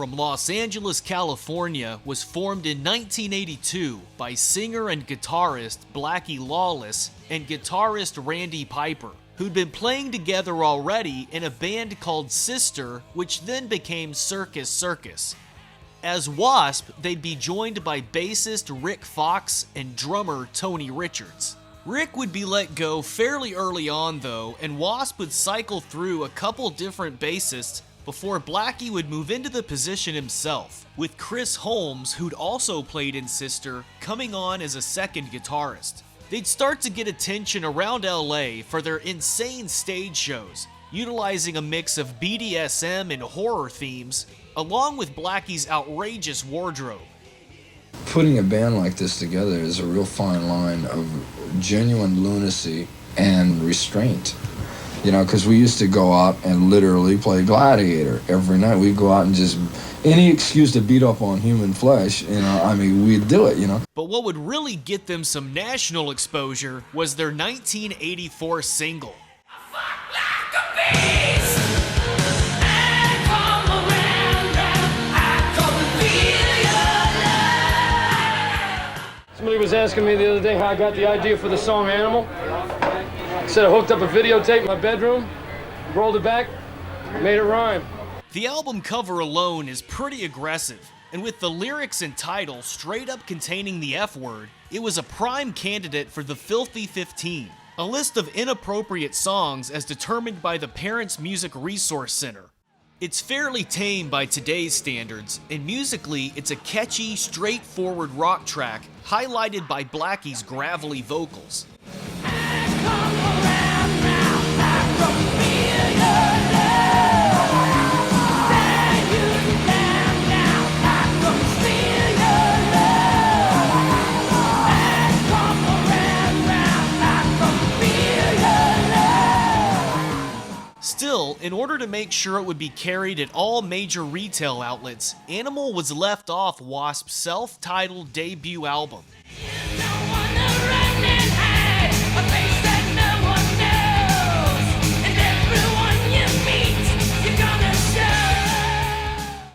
from Los Angeles, California was formed in 1982 by singer and guitarist Blackie Lawless and guitarist Randy Piper, who'd been playing together already in a band called Sister, which then became Circus. As W.A.S.P, they'd be joined by bassist Rick Fox and drummer Tony Richards. Rick would be let go fairly early on though, and W.A.S.P would cycle through a couple different bassists before Blackie would move into the position himself, with Chris Holmes, who'd also played in Sister, coming on as a second guitarist. They'd start to get attention around LA for their insane stage shows, utilizing a mix of BDSM and horror themes, along with Blackie's outrageous wardrobe. Putting a band like this together is a real fine line of genuine lunacy and restraint. You know, because we used to go out and literally play Gladiator every night. We'd go out and just, any excuse to beat up on human flesh, you know, I mean, we'd do it, you know. But what would really get them some national exposure was their 1984 single. Somebody was asking me the other day how I got the idea for the song Animal. I said I hooked up a videotape in my bedroom, rolled it back, made it rhyme. The album cover alone is pretty aggressive, and with the lyrics and title straight up containing the F word, it was a prime candidate for the Filthy 15, a list of inappropriate songs as determined by the Parents Music Resource Center. It's fairly tame by today's standards, and musically it's a catchy, straightforward rock track highlighted by Blackie's gravelly vocals. Still, in order to make sure it would be carried at all major retail outlets, Animal was left off W.A.S.P's self-titled debut album.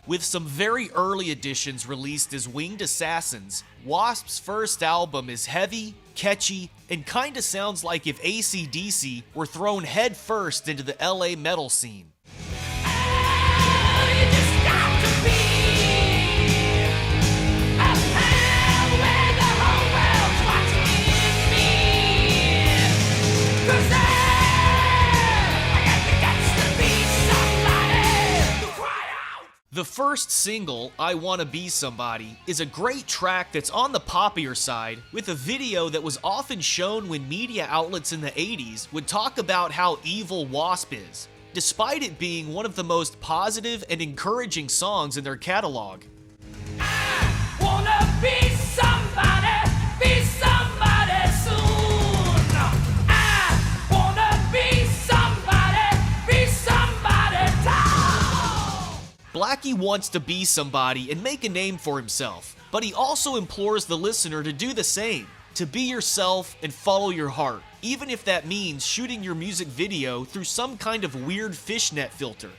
With some very early additions released as Winged Assassins, W.A.S.P's first album is heavy, catchy, and kinda sounds like if AC/DC were thrown headfirst into the LA metal scene. The first single, I Wanna Be Somebody, is a great track that's on the poppier side, with a video that was often shown when media outlets in the 80s would talk about how evil W.A.S.P is, despite it being one of the most positive and encouraging songs in their catalog. I wanna be somebody soon. I wanna be somebody tall. Blackie wants to be somebody and make a name for himself, but he also implores the listener to do the same, to be yourself and follow your heart, even if that means shooting your music video through some kind of weird fishnet filter.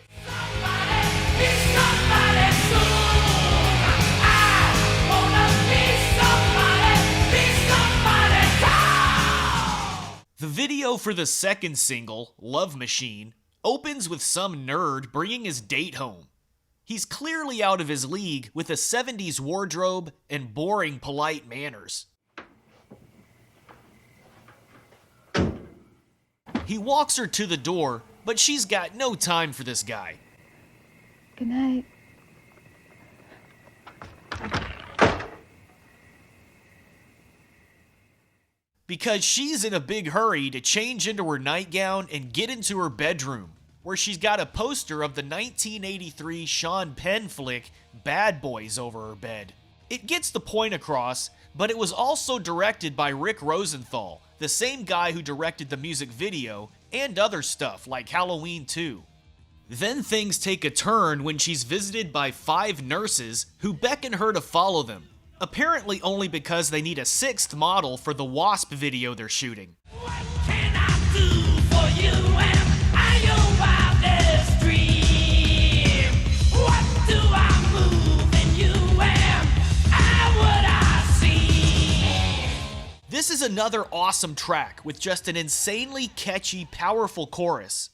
The video for the second single, Love Machine, opens with some nerd bringing his date home. He's clearly out of his league with a 70s wardrobe and boring polite manners. He walks her to the door, but she's got no time for this guy. Good night. Because she's in a big hurry to change into her nightgown and get into her bedroom, where she's got a poster of the 1983 Sean Penn flick Bad Boys over her bed. It gets the point across, but it was also directed by Rick Rosenthal, the same guy who directed the music video and other stuff like Halloween 2. Then things take a turn when she's visited by 5 nurses who beckon her to follow them, apparently only because they need a 6th model for the W.A.S.P video they're shooting. What can I do for you? Am I your wildest dream? What do I move? This is another awesome track with just an insanely catchy, powerful chorus.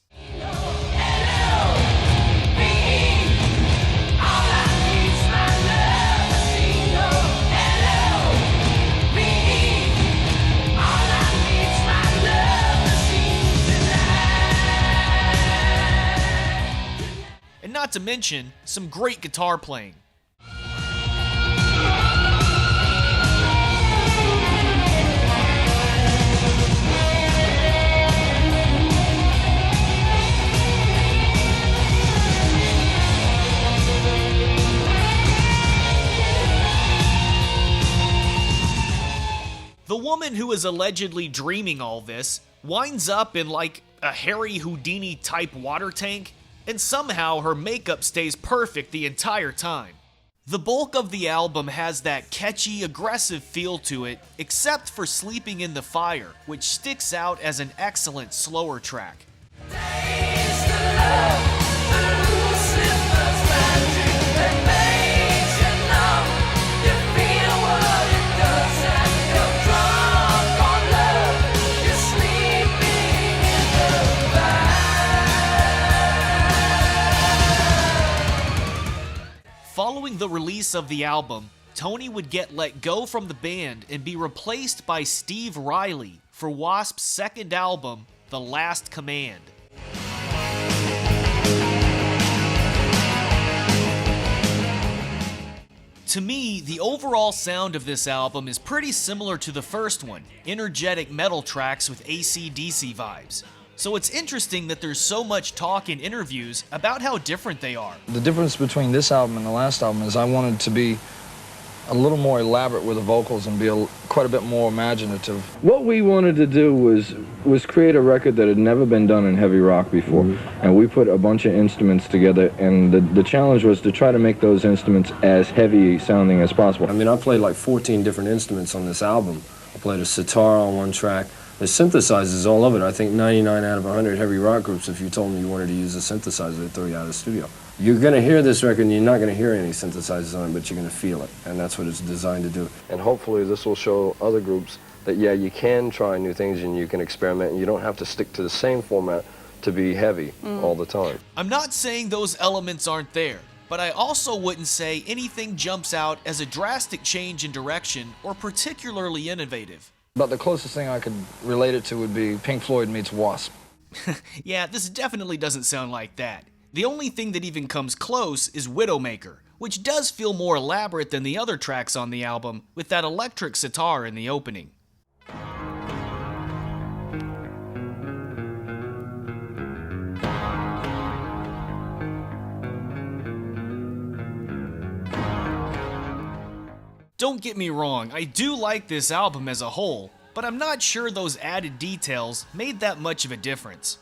And not to mention, some great guitar playing. The woman who is allegedly dreaming all this winds up in like a Harry Houdini type water tank, and somehow her makeup stays perfect the entire time. The bulk of the album has that catchy, aggressive feel to it, except for Sleeping in the Fire, which sticks out as an excellent slower track. Following the release of the album, Tony would get let go from the band and be replaced by Steve Riley for W.A.S.P's second album, The Last Command. To me, the overall sound of this album is pretty similar to the first one, energetic metal tracks with AC/DC vibes. So it's interesting that there's so much talk in interviews about how different they are. The difference between this album and the last album is I wanted to be a little more elaborate with the vocals and be quite a bit more imaginative. What we wanted to do was create a record that had never been done in heavy rock before, and we put a bunch of instruments together, and the challenge was to try to make those instruments as heavy sounding as possible. I mean, I played like 14 different instruments on this album. I played a sitar on one track. There's synthesizers all over it. I think 99 out of 100 heavy rock groups, if you told them you wanted to use a synthesizer, they'd throw you out of the studio. You're going to hear this record and you're not going to hear any synthesizers on it, but you're going to feel it, and that's what it's designed to do. And hopefully this will show other groups that, yeah, you can try new things and you can experiment, and you don't have to stick to the same format to be heavy all the time. I'm not saying those elements aren't there, but I also wouldn't say anything jumps out as a drastic change in direction or particularly innovative. But the closest thing I could relate it to would be Pink Floyd meets W.A.S.P. Yeah, this definitely doesn't sound like that. The only thing that even comes close is Widowmaker, which does feel more elaborate than the other tracks on the album, with that electric sitar in the opening. Don't get me wrong, I do like this album as a whole, but I'm not sure those added details made that much of a difference.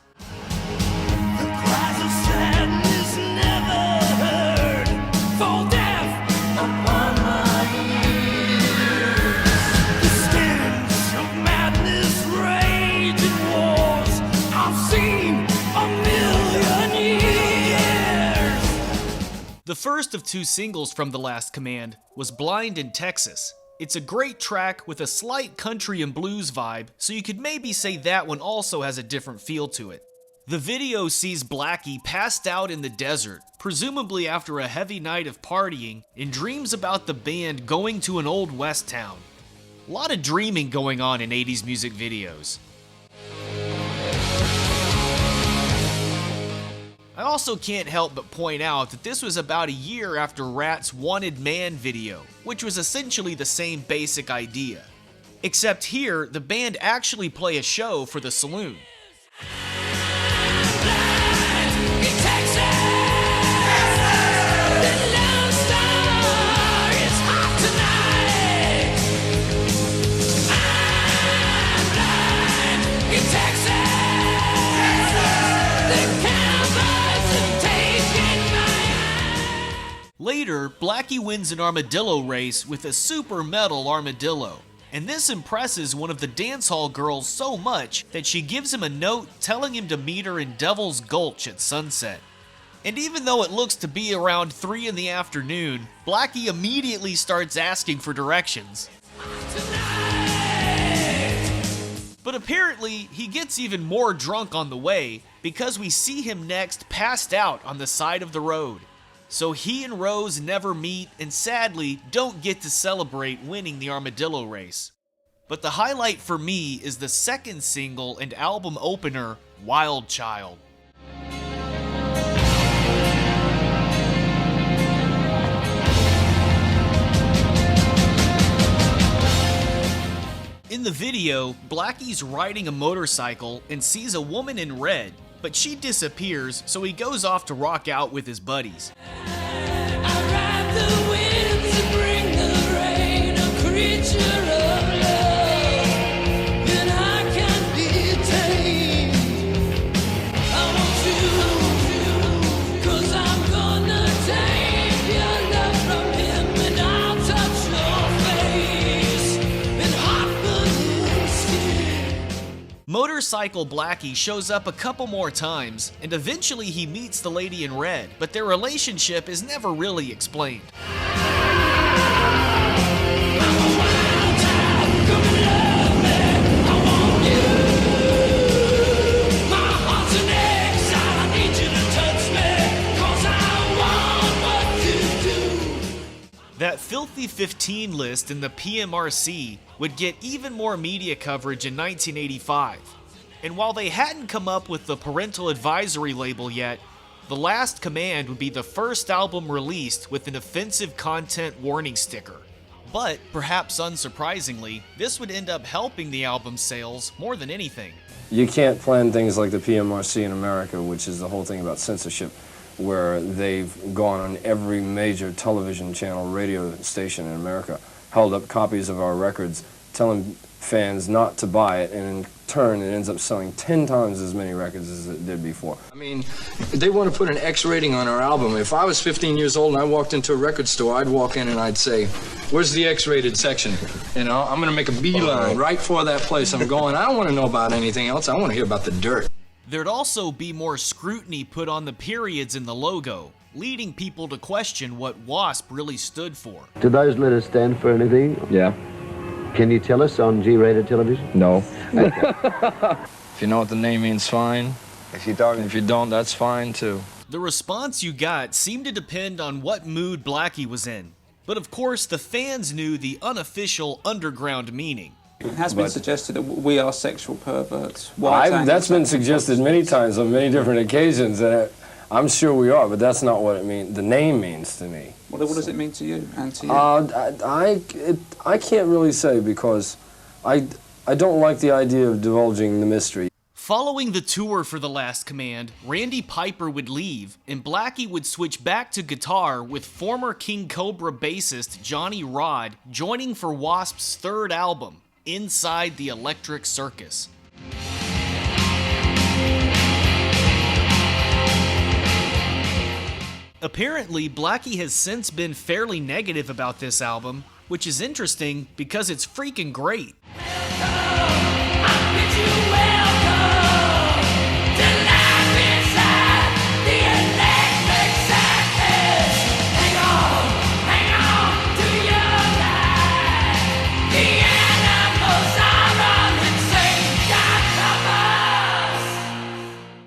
The first of two singles from The Last Command was Blind in Texas. It's a great track with a slight country and blues vibe, so you could maybe say that one also has a different feel to it. The video sees Blackie passed out in the desert, presumably after a heavy night of partying, and dreams about the band going to an old west town. A lot of dreaming going on in 80s music videos. I also can't help but point out that this was about a year after Ratt's Wanted Man video, which was essentially the same basic idea. Except here, the band actually play a show for the saloon. Later, Blackie wins an armadillo race with a super metal armadillo, and this impresses one of the dance hall girls so much that she gives him a note telling him to meet her in Devil's Gulch at sunset. And even though it looks to be around 3 in the afternoon, Blackie immediately starts asking for directions. Tonight. But apparently, he gets even more drunk on the way because we see him next passed out on the side of the road. So he and Rose never meet and sadly don't get to celebrate winning the armadillo race. But the highlight for me is the second single and album opener, Wild Child. In the video, Blackie's riding a motorcycle and sees a woman in red, but she disappears, so he goes off to rock out with his buddies. Motorcycle Blackie shows up a couple more times, and eventually he meets the lady in red, but their relationship is never really explained. That filthy 15 list in the PMRC would get even more media coverage in 1985. And while they hadn't come up with the parental advisory label yet, The Last Command would be the first album released with an offensive content warning sticker. But, perhaps unsurprisingly, this would end up helping the album's sales more than anything. You can't plan things like the PMRC in America, which is the whole thing about censorship, where they've gone on every major television channel, radio station in America, held up copies of our records, telling fans not to buy it, and in turn it ends up selling 10 times as many records as it did before. I mean, they want to put an X rating on our album. If I was 15 years old and I walked into a record store, I'd walk in and I'd say, where's the X-rated section? You know, I'm going to make a beeline right for that place. I'm going, I don't want to know about anything else. I want to hear about the dirt. There'd also be more scrutiny put on the periods in the logo, leading people to question what W.A.S.P really stood for. Do those letters stand for anything? Yeah. Can you tell us on G-rated television? No. If you know what the name means, fine. If you don't, If you don't, that's fine too. The response you got seemed to depend on what mood Blackie was in. But of course, the fans knew the unofficial underground meaning. It has been suggested that we are sexual perverts. That's been suggested many times on many different occasions, and I'm sure we are, but that's not what it means. The name means to me. What does it mean to you and to you? I can't really say because I don't like the idea of divulging the mystery. Following the tour for The Last Command, Randy Piper would leave, and Blackie would switch back to guitar with former King Cobra bassist Johnny Rod joining for W.A.S.P's third album, Inside the Electric Circus. Apparently, Blackie has since been fairly negative about this album, which is interesting because it's freaking great.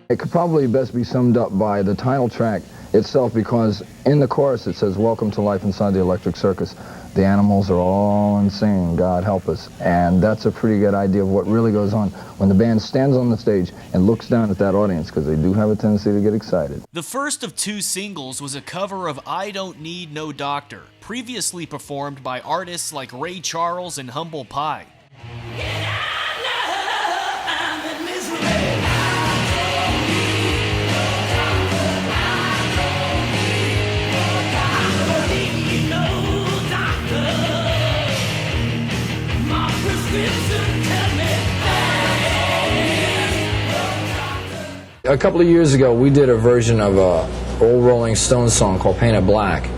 It could probably best be summed up by the title track itself, because in the chorus it says, welcome to life inside the electric circus. The animals are all insane, God help us. And that's a pretty good idea of what really goes on when the band stands on the stage and looks down at that audience, because they do have a tendency to get excited. The first of two singles was a cover of I Don't Need No Doctor, previously performed by artists like Ray Charles and Humble Pie. A couple of years ago, we did a version of a old Rolling Stones song called Painted Black,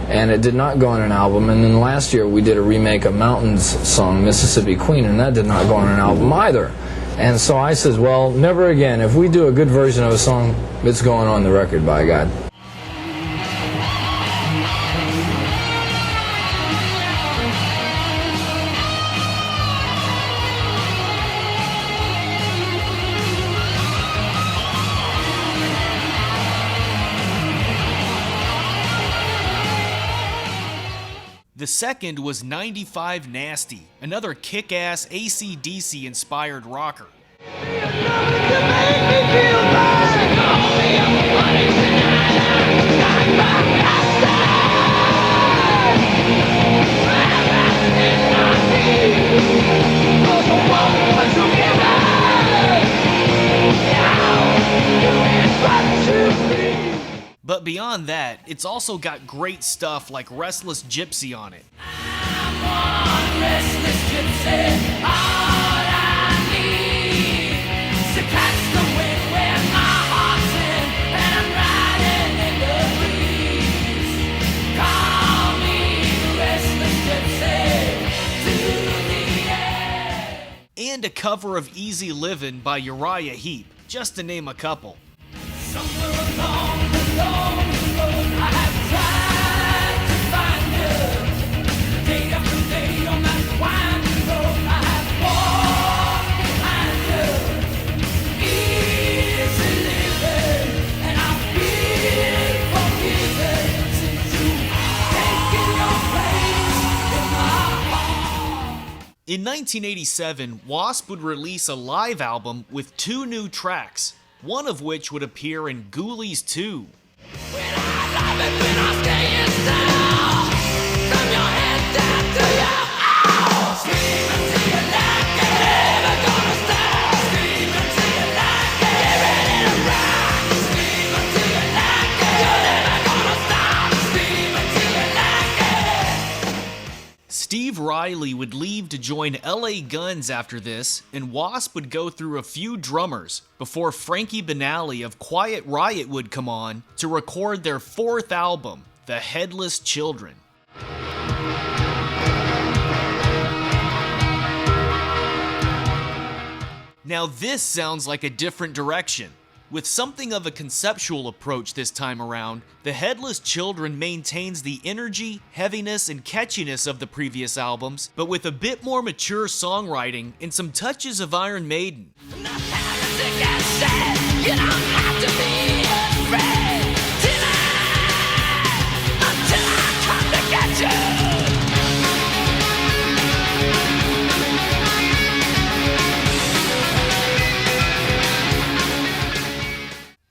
and it did not go on an album. And then last year, we did a remake of Mountain's song, Mississippi Queen, and that did not go on an album either. And so I says, well, never again. If we do a good version of a song, it's going on the record, by God. The second was 95 Nasty, another kick-ass AC/DC inspired rocker. But beyond that, it's also got great stuff like Restless Gypsy on it. And a cover of Easy Livin' by Uriah Heep, just to name a couple. Somewhere along the long road, I have tried to find you. Day after day on that winding road, I have walked behind you. Easy living, and I've been forgiven since you've taken your place in my heart. In 1987, W.A.S.P would release a live album with 2 new tracks, one of which would appear in Ghoulies 2. When I love it, when I stay in style, from your head down to your ow. Scream until you like it, never gonna stop. Scream until you like it, get ready to rock. Scream until you like it, you're never gonna stop. Scream until you like it. Steve Riley would leave to join LA Guns after this, and W.A.S.P would go through a few drummers before Frankie Banali of Quiet Riot would come on to record their 4th album, The Headless Children. Now this sounds like a different direction. With something of a conceptual approach this time around, The Headless Children maintains the energy, heaviness, and catchiness of the previous albums, but with a bit more mature songwriting and some touches of Iron Maiden. You don't have to be afraid tonight until I come to get you.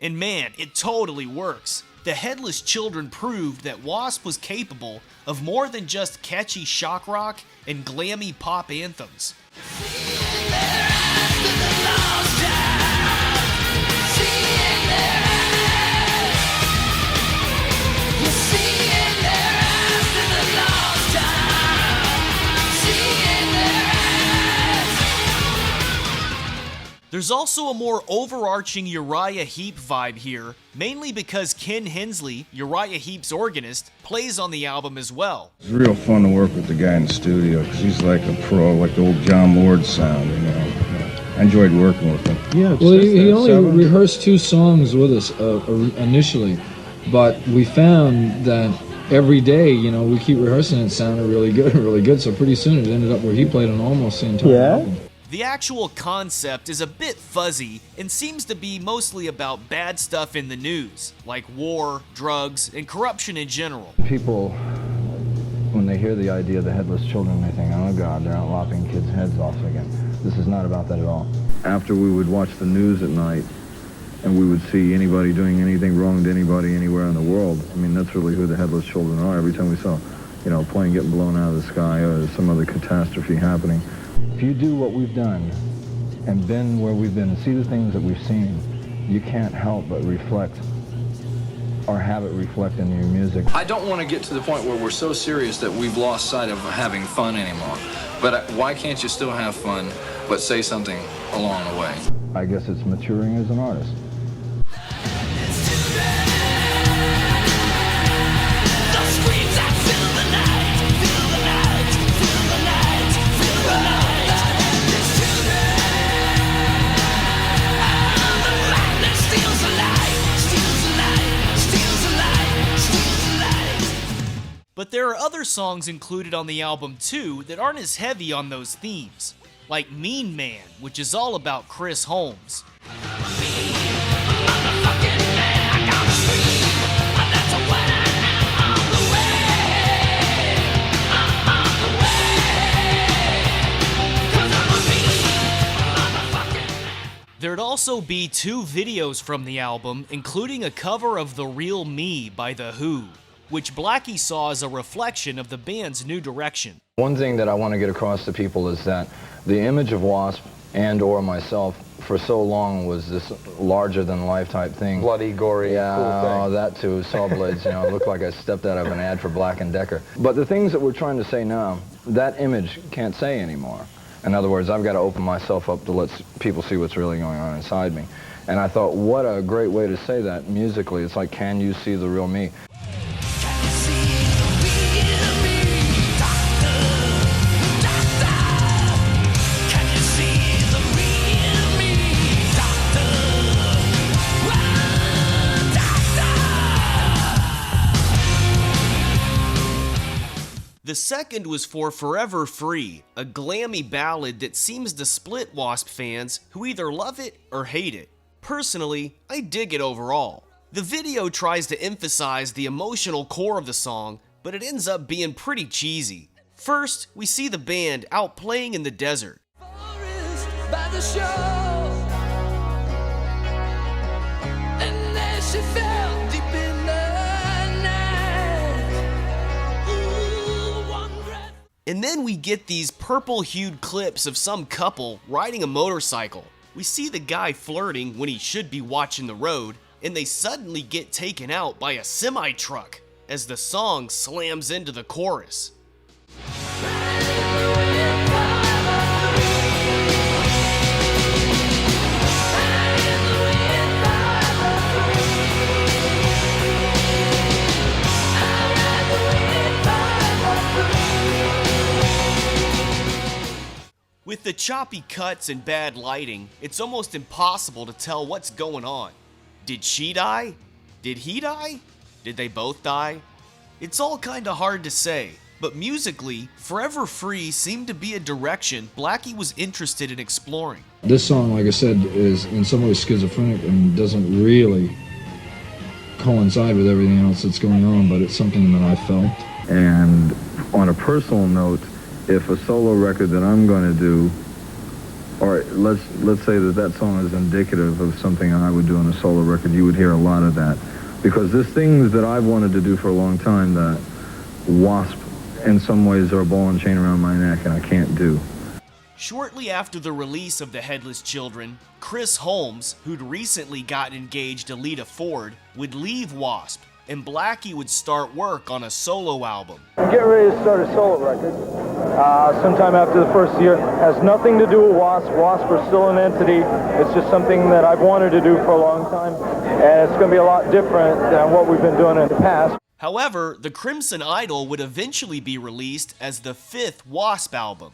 And man, it totally works. The Headless Children proved that W.A.S.P was capable of more than just catchy shock rock and glammy pop anthems. There's also a more overarching Uriah Heep vibe here, mainly because Ken Hensley, Uriah Heep's organist, plays on the album as well. It's real fun to work with the guy in the studio because he's like a pro, like the old John Lord sound, you know. I enjoyed working with him. Yeah, well, he only rehearsed 2 songs with us initially, but we found that every day, you know, we keep rehearsing and it sounded really good, so pretty soon it ended up where he played on almost the entire album. The actual concept is a bit fuzzy and seems to be mostly about bad stuff in the news, like war, drugs, and corruption in general. People, when they hear the idea of the Headless Children, they think, oh God, they're out lopping kids' heads off again. This is not about that at all. After we would watch the news at night and we would see anybody doing anything wrong to anybody anywhere in the world, I mean, that's really who the Headless Children are. Every time we saw, you know, a plane getting blown out of the sky or some other catastrophe happening, if you do what we've done and been where we've been and see the things that we've seen, you can't help but reflect or have it reflect in your music. I don't want to get to the point where we're so serious that we've lost sight of having fun anymore. But why can't you still have fun but say something along the way? I guess it's maturing as an artist. But there are other songs included on the album too that aren't as heavy on those themes, like Mean Man, which is all about Chris Holmes. There'd also be 2 videos from the album, including a cover of The Real Me by The Who, which Blackie saw as a reflection of the band's new direction. One thing that I want to get across to people is that the image of W.A.S.P. and or myself for so long was this larger-than-life type thing. Bloody, gory, yeah, cool thing. That too, saw blades, you know, it looked like I stepped out of an ad for Black & Decker. But the things that we're trying to say now, that image can't say anymore. In other words, I've got to open myself up to let people see what's really going on inside me. And I thought, what a great way to say that musically. It's like, can you see the real me? The second was for Forever Free, a glammy ballad that seems to split W.A.S.P. fans who either love it or hate it. Personally, I dig it overall. The video tries to emphasize the emotional core of the song, but it ends up being pretty cheesy. First, we see the band out playing in the desert. By the shore, and there she fell deep in the night. Ooh, one breath. And then we get these purple-hued clips of some couple riding a motorcycle. We see the guy flirting when he should be watching the road, and they suddenly get taken out by a semi-truck as the song slams into the chorus. With the choppy cuts and bad lighting, it's almost impossible to tell what's going on. Did she die? Did he die? Did they both die? It's all kinda hard to say, but musically, Forever Free seemed to be a direction Blackie was interested in exploring. This song, like I said, is in some ways schizophrenic and doesn't really coincide with everything else that's going on, but it's something that I felt. And on a personal note, if a solo record that I'm going to do, or let's say that song is indicative of something I would do on a solo record, you would hear a lot of that. Because there's things that I've wanted to do for a long time that W.A.S.P. in some ways are a ball and chain around my neck and I can't do. Shortly after the release of the Headless Children, Chris Holmes, who'd recently gotten engaged to Lita Ford, would leave W.A.S.P., and Blackie would start work on a solo album. I'm getting ready to start a solo record sometime after the first year. Has nothing to do with W.A.S.P. W.A.S.P. are still an entity. It's just something that I've wanted to do for a long time, and it's going to be a lot different than what we've been doing in the past. However, The Crimson Idol would eventually be released as the 5th W.A.S.P. album.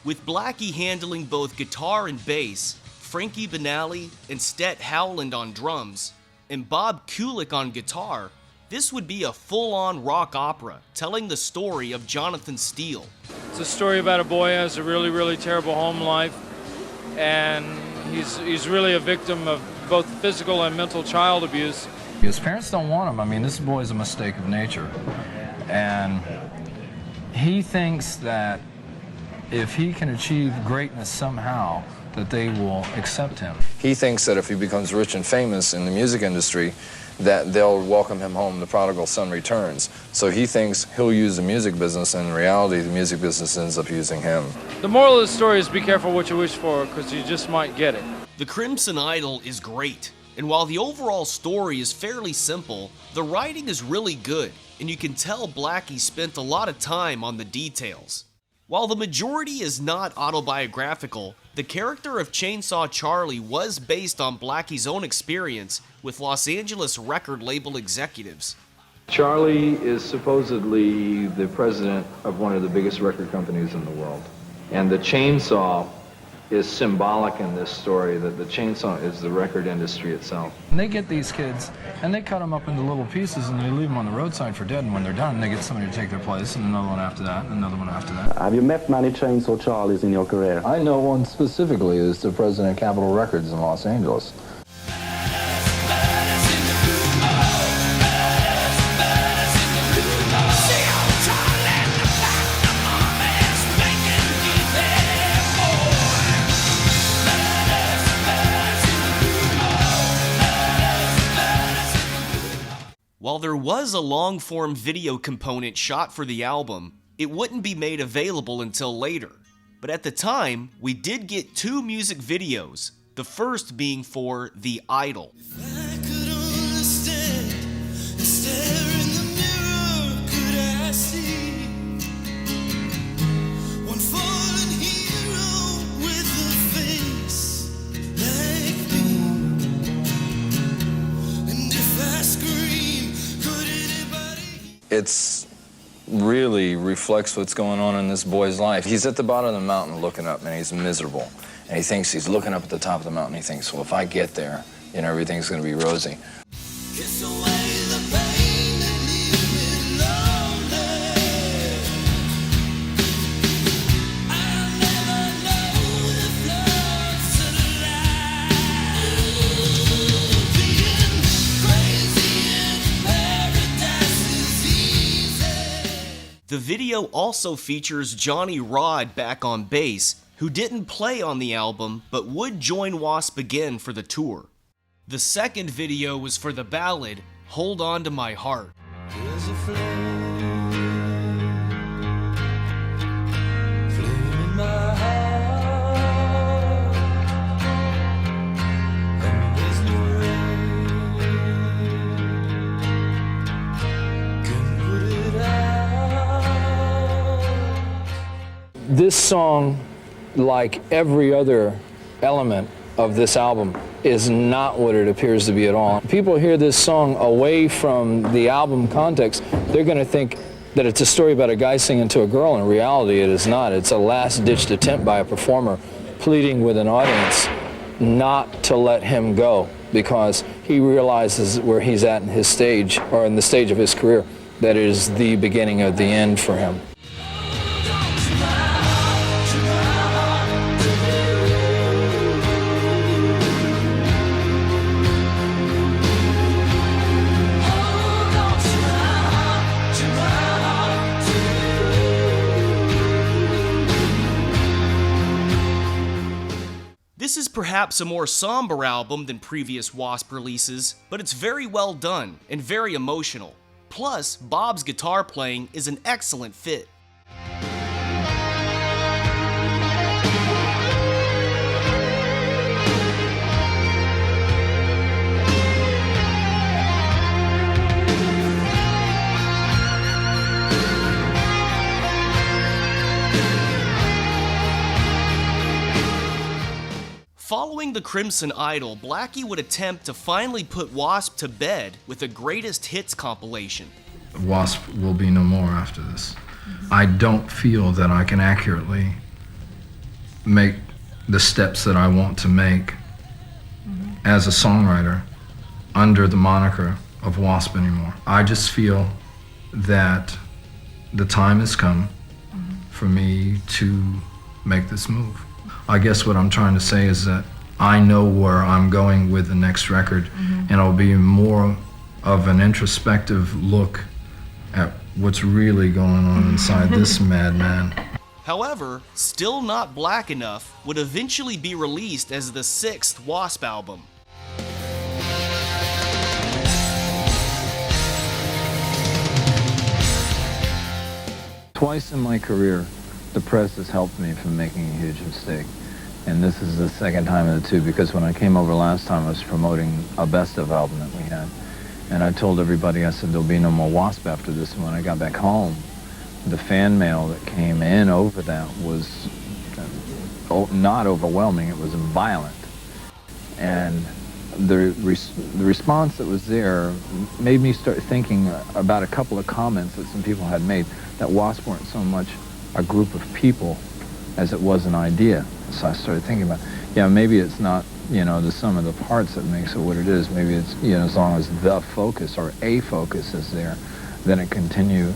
With Blackie handling both guitar and bass, Frankie Banali and Stet Howland on drums, and Bob Kulick on guitar, this would be a full-on rock opera telling the story of Jonathan Steele. It's a story about a boy who has a really, really terrible home life, and he's really a victim of both physical and mental child abuse. His parents don't want him. I mean, this boy is a mistake of nature. And he thinks that if he can achieve greatness somehow, that they will accept him. He thinks that if he becomes rich and famous in the music industry, that they'll welcome him home, the prodigal son returns. So he thinks he'll use the music business, and in reality, the music business ends up using him. The moral of the story is be careful what you wish for, because you just might get it. The Crimson Idol is great, and while the overall story is fairly simple, the writing is really good, and you can tell Blackie spent a lot of time on the details. While the majority is not autobiographical, the character of Chainsaw Charlie was based on Blackie's own experience with Los Angeles record label executives. Charlie is supposedly the president of one of the biggest record companies in the world. And the chainsaw is symbolic in this story, that the chainsaw is the record industry itself. And they get these kids, and they cut them up into little pieces, and they leave them on the roadside for dead, and when they're done, they get somebody to take their place, and another one after that, and another one after that. Have you met many Chainsaw Charlies in your career? I know one specifically is the president of Capitol Records in Los Angeles. there was a long-form video component shot for the album, it wouldn't be made available until later. But at the time, we did get 2 music videos, the first being for The Idol. It's really reflects what's going on in this boy's life. He's at the bottom of the mountain looking up, and he's miserable. And he thinks he's looking up at the top of the mountain. He thinks, well, if I get there, you know, everything's going to be rosy. Kiss away the pain and leave me lonely. I'll never know the floods of life. Being crazy in paradise is easy. The video also features Johnny Rod back on bass, who didn't play on the album but would join W.A.S.P again for the tour. The second video was for the ballad, Hold On to My Heart. There's a flame in my heart, and there's no rain can put it out. This song, like every other element of this album, is not what it appears to be at all. People hear this song away from the album context, they're going to think that it's a story about a guy singing to a girl. In reality, it is not. It's a last-ditched attempt by a performer pleading with an audience not to let him go, because he realizes where he's at in his stage, or in the stage of his career, that it is the beginning of the end for him. This is perhaps a more somber album than previous W.A.S.P releases, but it's very well done and very emotional. Plus, Bob's guitar playing is an excellent fit. Following the Crimson Idol, Blackie would attempt to finally put W.A.S.P to bed with a greatest hits compilation. W.A.S.P will be no more after this. I don't feel that I can accurately make the steps that I want to make as a songwriter under the moniker of W.A.S.P anymore. I just feel that the time has come for me to make this move. I guess what I'm trying to say is that I know where I'm going with the next record, and it'll be more of an introspective look at what's really going on inside this madman. However, Still Not Black Enough would eventually be released as the 6th W.A.S.P album. Twice in my career, the press has helped me from making a huge mistake. And this is the second time of the two, because when I came over last time, I was promoting a best of album that we had. And I told everybody, I said, there'll be no more W.A.S.P after this. And when I got back home, the fan mail that came in over that was not overwhelming, it was violent. And the response that was there made me start thinking about a couple of comments that some people had made, that W.A.S.P weren't so much a group of people as it was an idea. So I started thinking about, yeah, maybe it's not, you know, the sum of the parts that makes it what it is. Maybe it's, you know, as long as the focus or a focus is there, then it can continue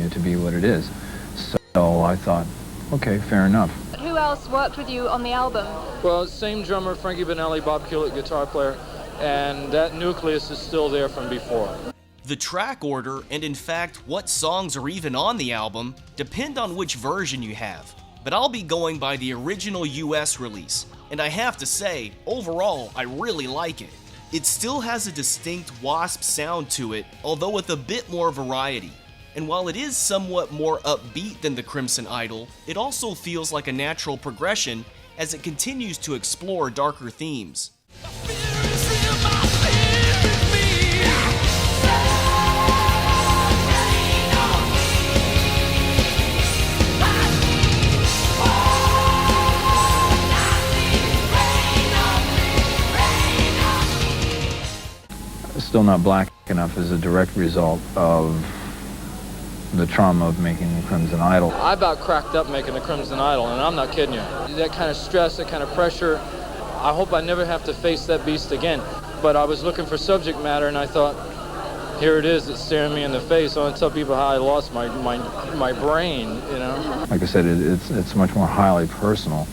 to be what it is. So I thought, okay, fair enough. Who else worked with you on the album? Well, same drummer, Frankie Benelli, Bob Kulick, guitar player, and that nucleus is still there from before. The track order, and in fact what songs are even on the album, depend on which version you have. But I'll be going by the original US release, and I have to say, overall, I really like it. It still has a distinct W.A.S.P sound to it, although with a bit more variety. And while it is somewhat more upbeat than the Crimson Idol, it also feels like a natural progression as it continues to explore darker themes. Still Not Black Enough is a direct result of the trauma of making the Crimson Idol. I about cracked up making the Crimson Idol, and I'm not kidding you. That kind of stress, that kind of pressure, I hope I never have to face that beast again. But I was looking for subject matter, and I thought, here it is, it's staring me in the face. I want to tell people how I lost my brain, you know? Like I said, it's much more highly personal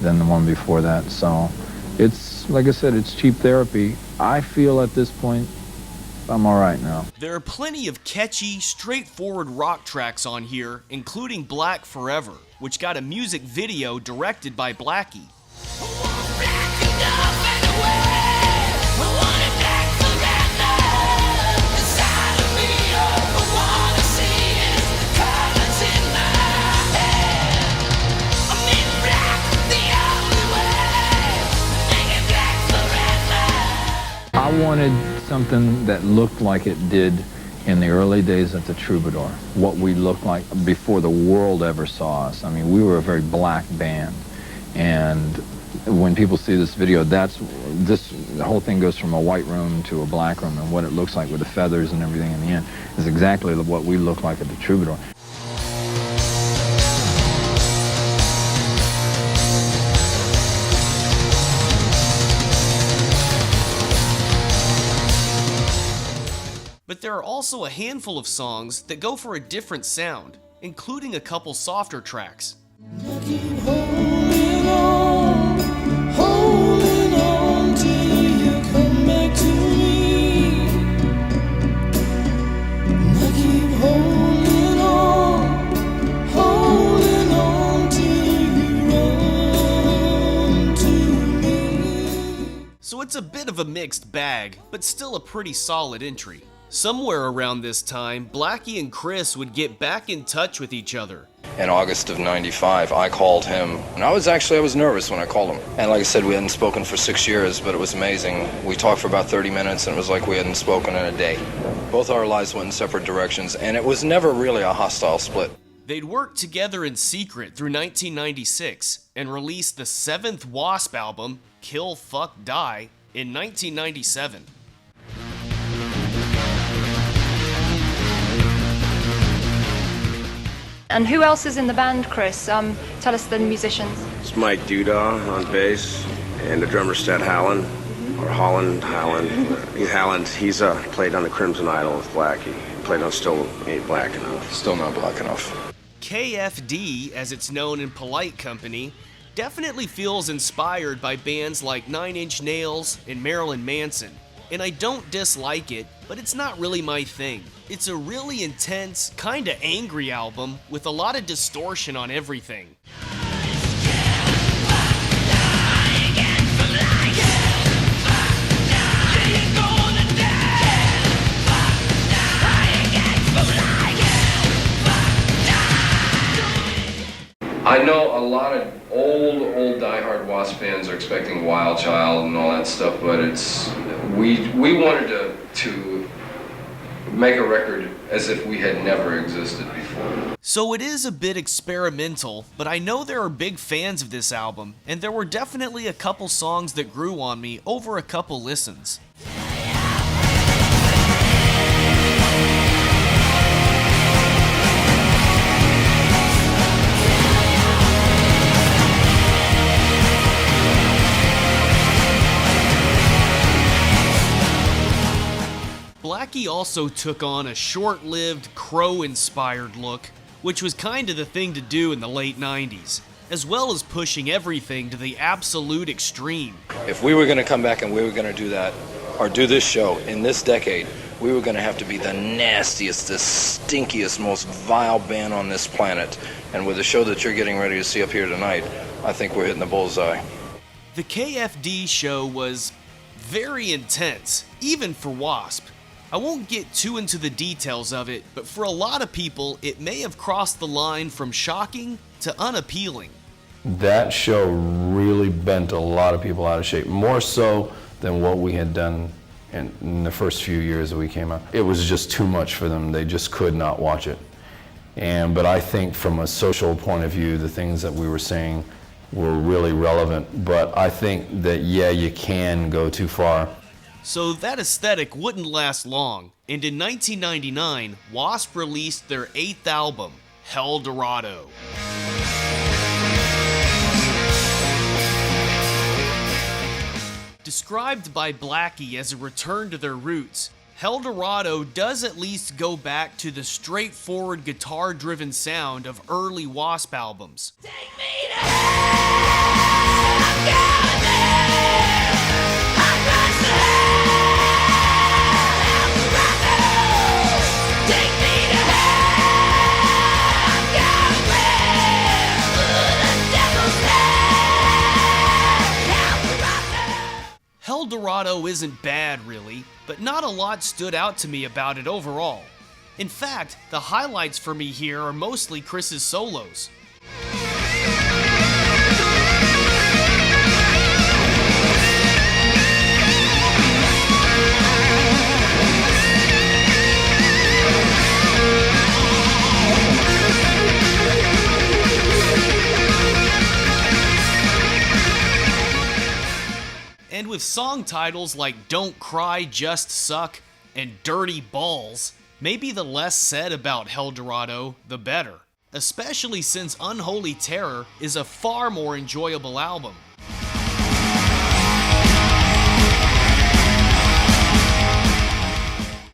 than the one before that. So it's, like I said, it's cheap therapy. I feel at this point, I'm all right now. There are plenty of catchy, straightforward rock tracks on here, including Black Forever, which got a music video directed by Blackie. I wanted something that looked like it did in the early days at the Troubadour, what we looked like before the world ever saw us. I mean, we were a very black band, and when people see this video, the whole thing goes from a white room to a black room, and what it looks like with the feathers and everything in the end is exactly what we look like at the Troubadour. But there are also a handful of songs that go for a different sound, including a couple softer tracks. Holding on till you come back to me. I keep holding on till you run to me. So it's a bit of a mixed bag, but still a pretty solid entry. Somewhere around this time, Blackie and Chris would get back in touch with each other. In August of '95, I called him, and I was nervous when I called him. And like I said, we hadn't spoken for 6 years, but it was amazing. We talked for about 30 minutes, and it was like we hadn't spoken in a day. Both our lives went in separate directions, and it was never really a hostile split. They'd worked together in secret through 1996, and released the 7th W.A.S.P album, Kill, Fuck, Die, in 1997. And who else is in the band, Chris? Tell us the musicians. It's Mike Duda on bass, and the drummer Sted Hallen, or Holland. He's played on the Crimson Idol with Blackie. Played on Still Ain't Black Enough. Still Not Black Enough. KFD, as it's known in polite company, definitely feels inspired by bands like 9 Inch Nails and Marilyn Manson. And I don't dislike it, but it's not really my thing. It's a really intense, kinda angry album with a lot of distortion on everything. I know a lot of old diehard W.A.S.P fans are expecting Wild Child and all that stuff, but we wanted to make a record as if we had never existed before. So it is a bit experimental, but I know there are big fans of this album, and there were definitely a couple songs that grew on me over a couple listens. Blackie also took on a short-lived Crow-inspired look, which was kinda the thing to do in the late 90s, as well as pushing everything to the absolute extreme. If we were going to come back and we were going to do that, or do this show in this decade, we were going to have to be the nastiest, the stinkiest, most vile band on this planet. And with the show that you're getting ready to see up here tonight, I think we're hitting the bullseye. The KFD show was Very intense, even for W.A.S.P. I won't get too into the details of it, but for a lot of people, it may have crossed the line from shocking to unappealing. That show really bent a lot of people out of shape, more so than what we had done in the first few years that we came out. It was just too much for them. They just could not watch it. But I think from a social point of view, the things that we were saying were really relevant. But I think that, yeah, you can go too far. So that aesthetic wouldn't last long, and in 1999, W.A.S.P. released their 8th album, Helldorado. Described by Blackie as a return to their roots, Helldorado does at least go back to the straightforward guitar-driven sound of early W.A.S.P. albums. Take me to hell, I'm going there. I cross the hell, Helldorado. Take me to hell, I'm going there. The devil's hell, Helldorado. Helldorado isn't bad, really, but not a lot stood out to me about it overall. In fact, the highlights for me here are mostly Chris's solos. And with song titles like Don't Cry, Just Suck and Dirty Balls, maybe the less said about Helldorado, the better. Especially since Unholy Terror is a far more enjoyable album.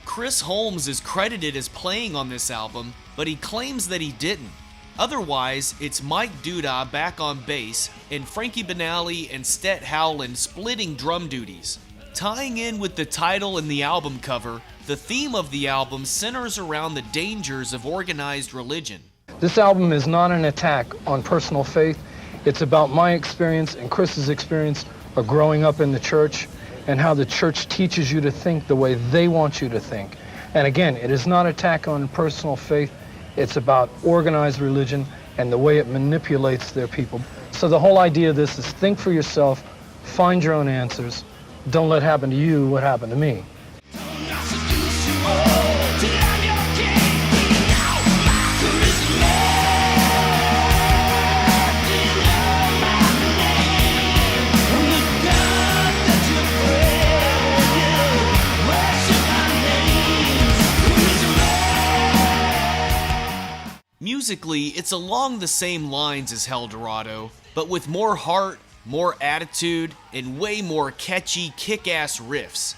Chris Holmes is credited as playing on this album, but he claims that he didn't. Otherwise, it's Mike Duda back on bass, and Frankie Banali and Stet Howland splitting drum duties. Tying in with the title and the album cover, the theme of the album centers around the dangers of organized religion. This album is not an attack on personal faith. It's about my experience and Chris's experience of growing up in the church and how the church teaches you to think the way they want you to think. And again, it is not an attack on personal faith. It's about organized religion and the way it manipulates their people. So the whole idea of this is think for yourself, find your own answers. Don't let happen to you what happened to me. Musically, it's along the same lines as Helldorado, but with more heart, more attitude, and way more catchy, kick-ass riffs.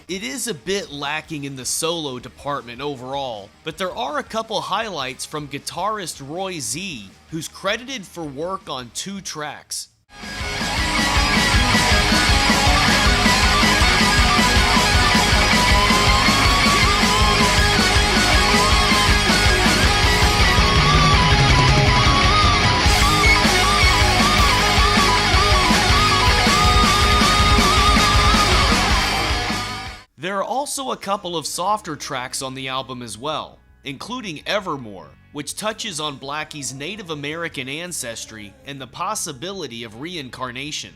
It is a bit lacking in the solo department overall, but there are a couple highlights from guitarist Roy Z, who's credited for work on 2 tracks. There are also a couple of softer tracks on the album as well, including Evermore, which touches on Blackie's Native American ancestry and the possibility of reincarnation.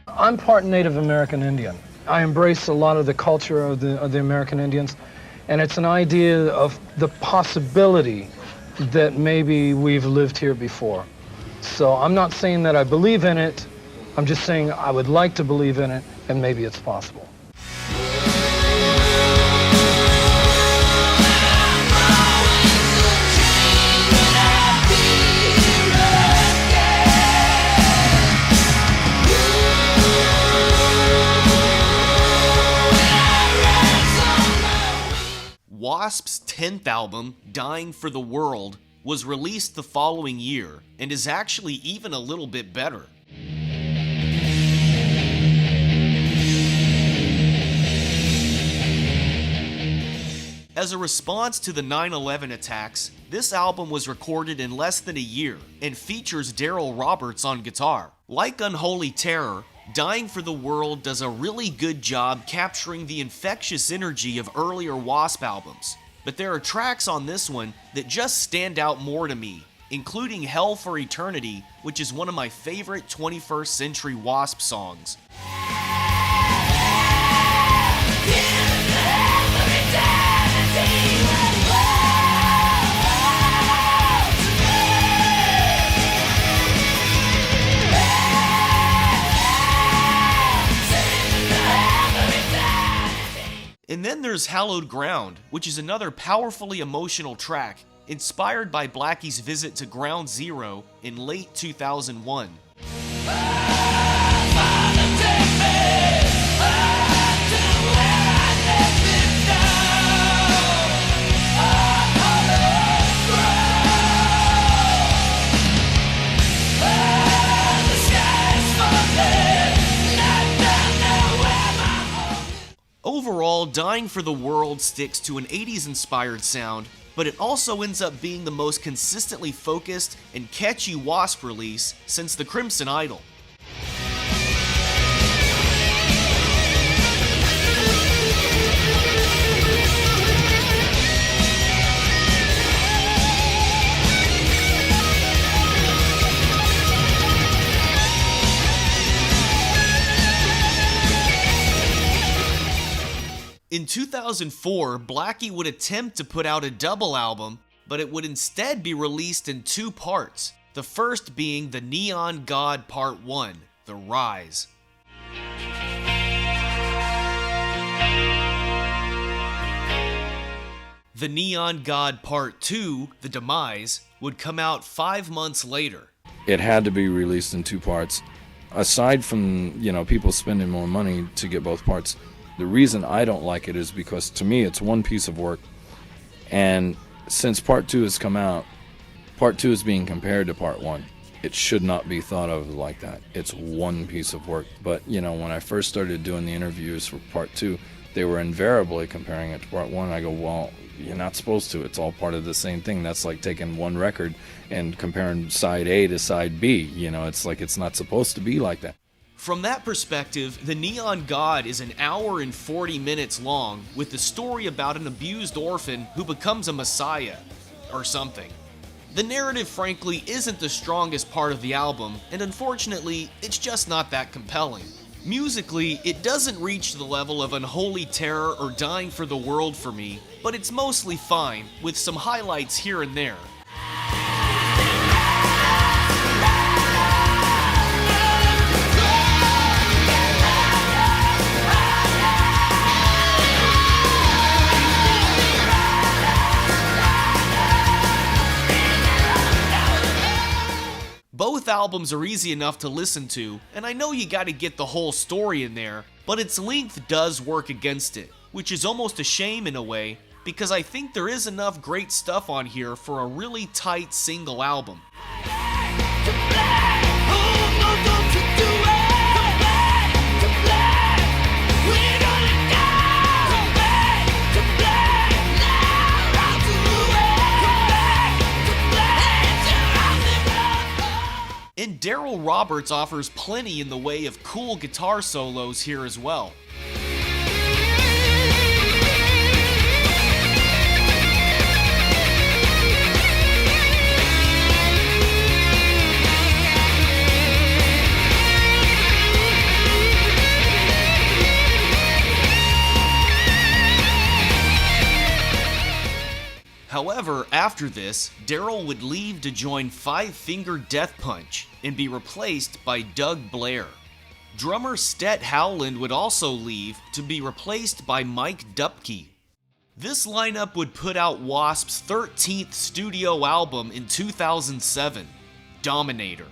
I'm part Native American Indian. I embrace a lot of the culture of the American Indians. And it's an idea of the possibility that maybe we've lived here before. So I'm not saying that I believe in it, I'm just saying I would like to believe in it, and maybe it's possible. W.A.S.P's 10th album, Dying for the World, was released the following year and is actually even a little bit better. As a response to the 9/11 attacks, this album was recorded in less than a year and features Daryl Roberts on guitar. Like Unholy Terror, Dying for the World does a really good job capturing the infectious energy of earlier W.A.S.P albums. But there are tracks on this one that just stand out more to me, including Hell for Eternity, which is one of my favorite 21st century W.A.S.P songs. And then there's Hallowed Ground, which is another powerfully emotional track, inspired by Blackie's visit to Ground Zero in late 2001. Overall, Dying for the World sticks to an 80s-inspired sound, but it also ends up being the most consistently focused and catchy W.A.S.P release since the Crimson Idol. In 2004, Blackie would attempt to put out a double album, but it would instead be released in two parts, the first being The Neon God Part 1, The Rise. The Neon God Part 2, The Demise, would come out 5 months later. It had to be released in two parts. Aside from, people spending more money to get both parts, the reason I don't like it is because, to me, it's one piece of work. And since Part 2 has come out, Part 2 is being compared to Part 1. It should not be thought of like that. It's one piece of work. But, when I first started doing the interviews for Part 2, they were invariably comparing it to Part 1. I go, well, you're not supposed to. It's all part of the same thing. That's like taking one record and comparing side A to side B. It's like it's not supposed to be like that. From that perspective, The Neon God is an hour and 40 minutes long, with the story about an abused orphan who becomes a messiah, or something. The narrative, frankly, isn't the strongest part of the album, and unfortunately, it's just not that compelling. Musically, it doesn't reach the level of Unholy Terror or Dying for the World for me, but it's mostly fine, with some highlights here and there. Both albums are easy enough to listen to, and I know you gotta get the whole story in there, but its length does work against it, which is almost a shame in a way, because I think there is enough great stuff on here for a really tight single album. And Daryl Roberts offers plenty in the way of cool guitar solos here as well. However, after this, Daryl would leave to join Five Finger Death Punch and be replaced by Doug Blair. Drummer Stet Howland would also leave to be replaced by Mike Dupke. This lineup would put out W.A.S.P's 13th studio album in 2007, Dominator.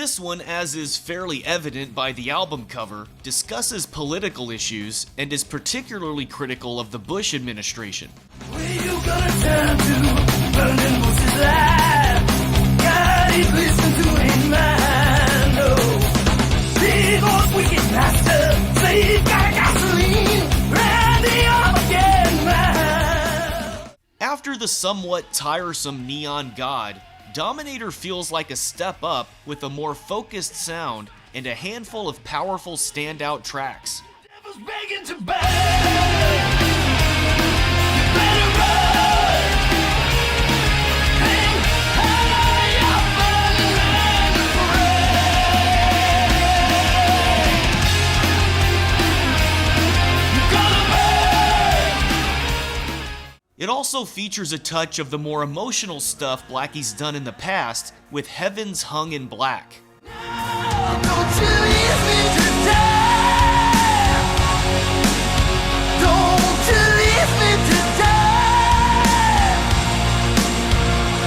This one, as is fairly evident by the album cover, discusses political issues and is particularly critical of the Bush administration. Where you gonna turn to? Burning Moses alive. God is listening to him, man. Oh, big old wicked master. Slave got gasoline. Randy up again, man. After the somewhat tiresome Neon God, Dominator feels like a step up with a more focused sound and a handful of powerful standout tracks. Devil's begging to burn. You better run. Hang high, you're burning, man, you're gonna burn. It also features a touch of the more emotional stuff Blackie's done in the past with Heavens Hung in Black. Don't you leave me to die. Don't you leave me to die.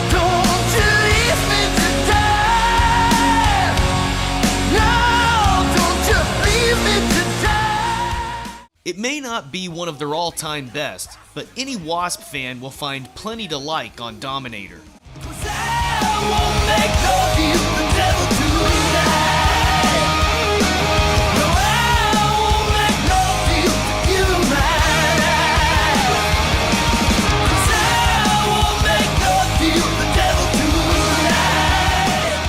Don't you leave me to die. No, don't you leave me to die. It may not be one of their all-time best, but any W.A.S.P fan will find plenty to like on Dominator. 'Cause I won't make love you the devil tonight. No, I won't make love you you mine. 'Cause I won't make love you the devil tonight.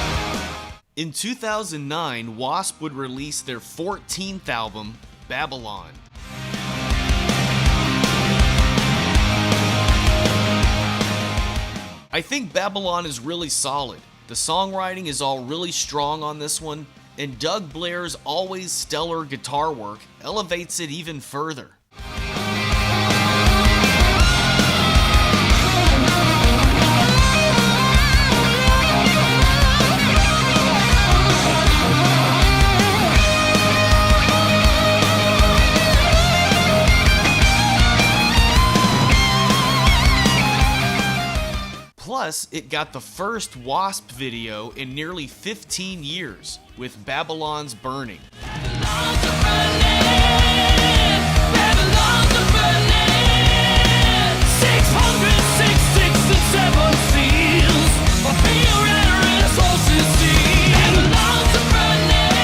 In 2009, W.A.S.P would release their 14th album, Babylon. I think Babylon is really solid. The songwriting is all really strong on this one, and Doug Blair's always stellar guitar work elevates it even further. Plus, it got the first W.A.S.P video in nearly 15 years with Babylon's Burning. Babylon's a burning. Babylon's a burning. 666 and 7 seals. A fear and resources see. Babylon's a burning.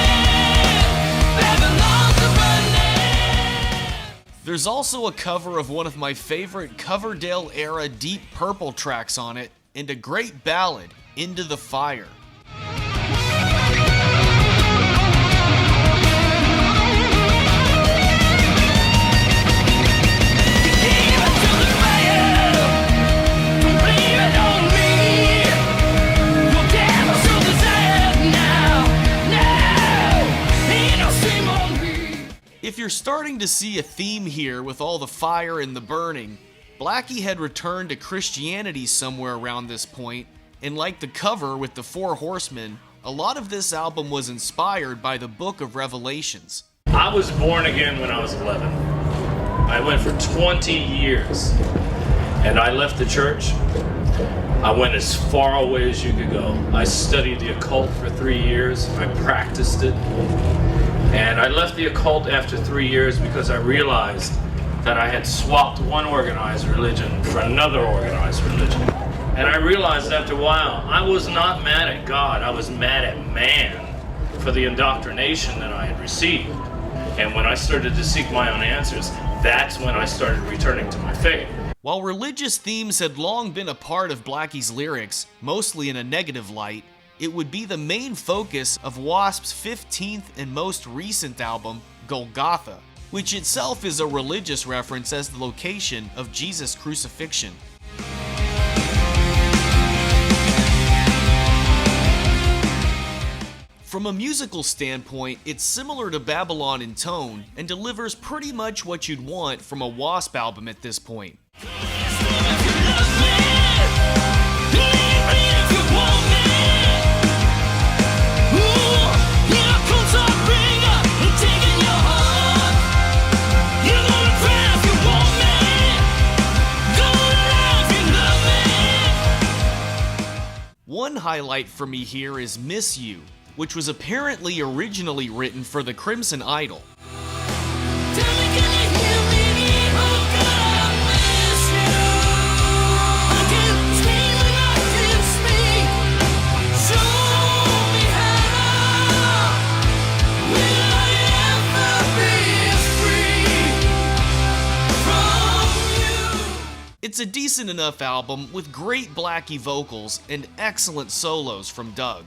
Babylon's a burning. There's also a cover of one of my favorite Coverdale-era Deep Purple tracks on it, and a great ballad, Into the Fire. If you're starting to see a theme here with all the fire and the burning, Blackie had returned to Christianity somewhere around this point, and like the cover with the 4 horsemen, a lot of this album was inspired by the Book of Revelations. I was born again when I was 11. I went for 20 years, and I left the church. I went as far away as you could go. I studied the occult for 3 years. I practiced it. And I left the occult after 3 years because I realized that I had swapped one organized religion for another organized religion. And I realized after a while, I was not mad at God, I was mad at man for the indoctrination that I had received. And when I started to seek my own answers, that's when I started returning to my faith. While religious themes had long been a part of Blackie's lyrics, mostly in a negative light, it would be the main focus of W.A.S.P's 15th and most recent album, Golgotha, which itself is a religious reference as the location of Jesus' crucifixion. From a musical standpoint, it's similar to Babylon in tone and delivers pretty much what you'd want from a W.A.S.P album at this point. One highlight for me here is Miss You, which was apparently originally written for the Crimson Idol. It's a decent enough album with great Blackie vocals and excellent solos from Doug.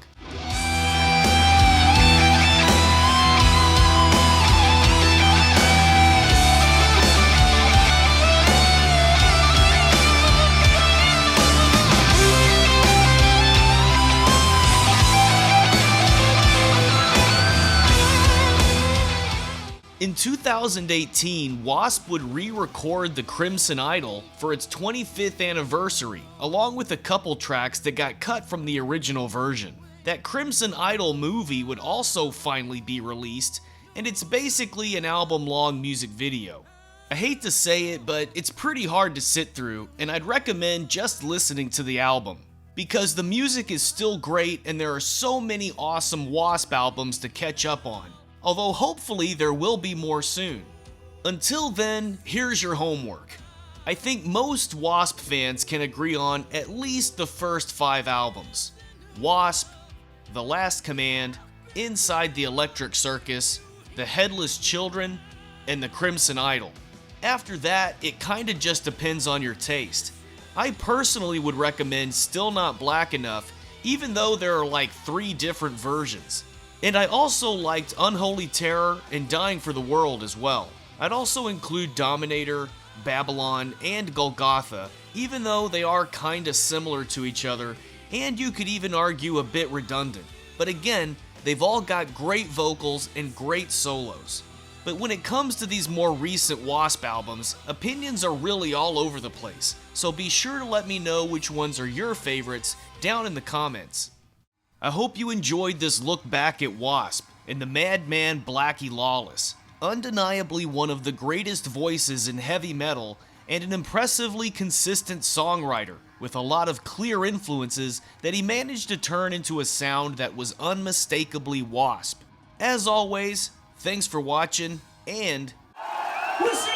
In 2018, W.A.S.P would re-record the Crimson Idol for its 25th anniversary, along with a couple tracks that got cut from the original version. That Crimson Idol movie would also finally be released, and it's basically an album-long music video. I hate to say it, but it's pretty hard to sit through, and I'd recommend just listening to the album, because the music is still great and there are so many awesome W.A.S.P albums to catch up on. Although hopefully there will be more soon. Until then, here's your homework. I think most W.A.S.P fans can agree on at least the first 5 albums. W.A.S.P, The Last Command, Inside the Electric Circus, The Headless Children, and The Crimson Idol. After that, it kinda just depends on your taste. I personally would recommend Still Not Black Enough, even though there are like 3 different versions. And I also liked Unholy Terror and Dying for the World as well. I'd also include Dominator, Babylon, and Golgotha, even though they are kinda similar to each other, and you could even argue a bit redundant. But again, they've all got great vocals and great solos. But when it comes to these more recent W.A.S.P albums, opinions are really all over the place, so be sure to let me know which ones are your favorites down in the comments. I hope you enjoyed this look back at W.A.S.P and the madman Blackie Lawless, undeniably one of the greatest voices in heavy metal and an impressively consistent songwriter with a lot of clear influences that he managed to turn into a sound that was unmistakably W.A.S.P. As always, thanks for watching, and We'll see